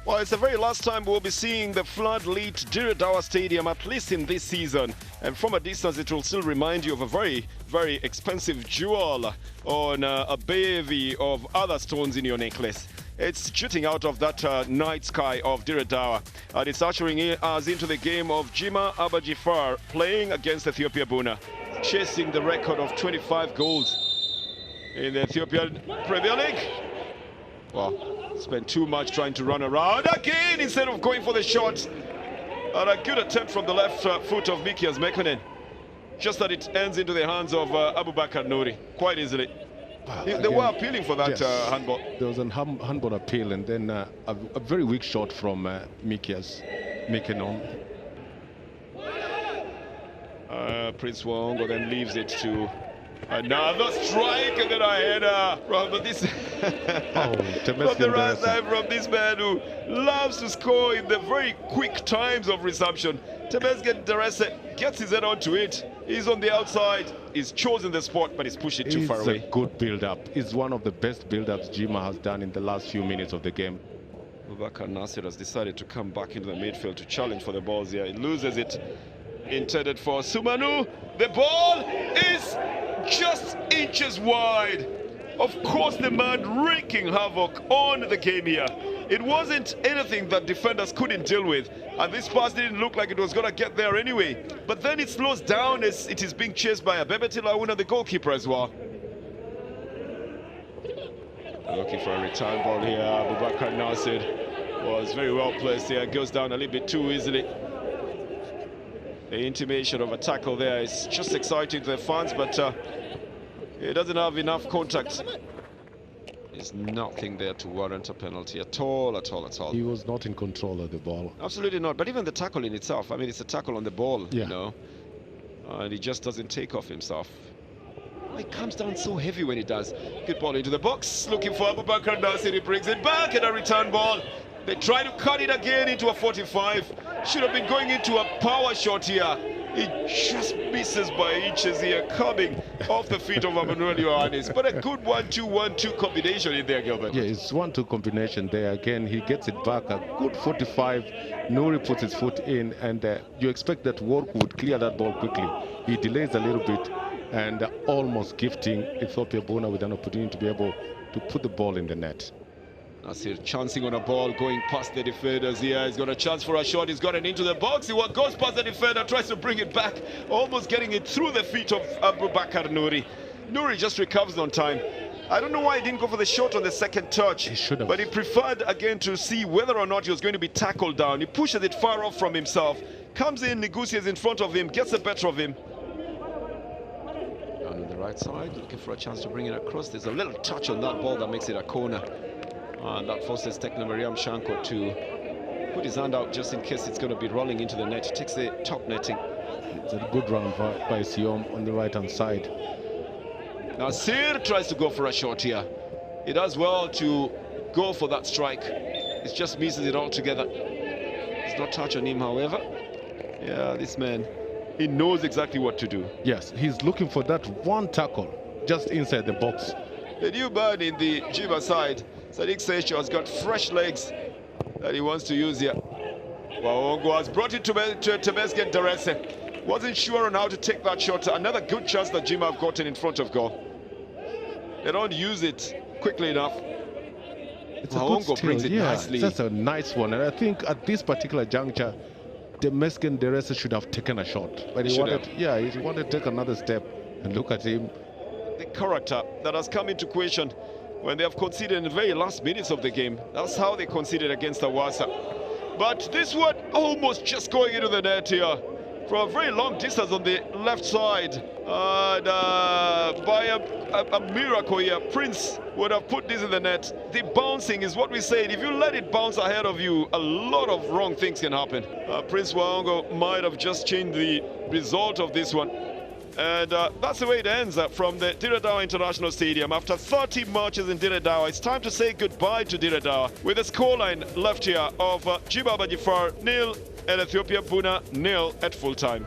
Well, it's the very last time we'll be seeing the flood-lit Dire Stadium, at least in this season. And from a distance, it will still remind you of a very, very expensive jewel on a bevy of other stones in your necklace. It's shooting out of that night sky of Dire, and it's ushering us into the game of Jimma Abba Jifar playing against Ethiopia Buna, chasing the record of 25 goals in the Ethiopian Premier League. Well, spent too much trying to run around again instead of going for the shot. And a good attempt from the left foot of Mikias Mekonnen. Just that it ends into the hands of Abubakar Nouri quite easily. They were appealing for that handball. There was a handball appeal, and then a very weak shot from Mikias Mekonnen. Prince Waongo then leaves it to another strike, and then a header from this from the right side from this man who loves to score in the very quick times of resumption. Temesgen Derese gets his head onto it. He's on the outside. He's chosen the spot, but he's pushed it too far away. It's a good build-up. It's one of the best build-ups Jimma has done in the last few minutes of the game. Abubakar Nasir has decided to come back into the midfield to challenge for the balls here. He loses it. Intended for Sumanu. The ball is just inches wide. Of course, the man wreaking havoc on the game here. It wasn't anything that defenders couldn't deal with, and this pass didn't look like it was going to get there anyway. But then it slows down as it is being chased by Abebe Tilauna, the goalkeeper, as well. Looking for a return ball here. Abubakar Nasir was very well placed here. Goes down a little bit too easily. The intimation of a tackle there is just exciting to the fans, but he doesn't have enough contact. There's nothing there to warrant a penalty at all, at all, at all. He was not in control of the ball. Absolutely not. But even the tackle in itself, I mean, it's a tackle on the ball, you know, and he just doesn't take off himself. He comes down so heavy when he does. Good ball into the box, looking for Abubakar Nasir. He brings it back, and a return ball. They try to cut it again into a 45. Should have been going into a power shot here. He just misses by inches here, coming off the feet of Emmanuel Yohannes. But a good 1-2-1-2 combination in there, Gilbert. Yeah, it's 1-2 combination there. Again, he gets it back. A good 45. Nouri puts his foot in, and you expect that Work would clear that ball quickly. He delays a little bit, and almost gifting Ethiopia Buna with an opportunity to be able to put the ball in the net. Nasir chancing on a ball, going past the defenders here. He's got a chance for a shot. He's got it into the box. He goes past the defender, tries to bring it back, almost getting it through the feet of Abubakar Nouri. Nouri just recovers on time. I don't know why he didn't go for the shot on the second touch. He should have. But he preferred again to see whether or not he was going to be tackled down. He pushes it far off from himself, comes in, negotiates in front of him, gets the better of him. Down on the right side, looking for a chance to bring it across. There's a little touch on that ball that makes it a corner. And that forces Tekna Mariam Shanko to put his hand out just in case it's going to be rolling into the net. He takes the top netting. It's a good run by Siom on the right-hand side. Nasir tries to go for a shot here. He does well to go for that strike. It just misses it altogether. There's no touch on him, however. Yeah, this man, he knows exactly what to do. Yes, he's looking for that one tackle just inside the box. The new man in the Jifar side, Sadiq Seisho, has got fresh legs that he wants to use here. Waongo has brought it to Temesgen Derese. Wasn't sure on how to take that shot. Another good chance that Jimma have gotten in front of goal. They don't use it quickly enough. Waongo brings it nicely. That's a nice one. And I think at this particular juncture, Temesgen Derese should have taken a shot. But he wanted to take another step. And look at him. The character that has come into question when they have conceded in the very last minutes of the game. That's how they conceded against Awasa. But this one almost just going into the net here from a very long distance on the left side. And by a miracle here, Prince would have put this in the net. The bouncing is what we said. If you let it bounce ahead of you, a lot of wrong things can happen. Prince Waongo might have just changed the result of this one. And that's the way it ends from the Dire International Stadium. After 30 matches in Dire, it's time to say goodbye to Dire with a scoreline left here of Jimma Abba Jifar 0 and Ethiopia Buna 0 at full time.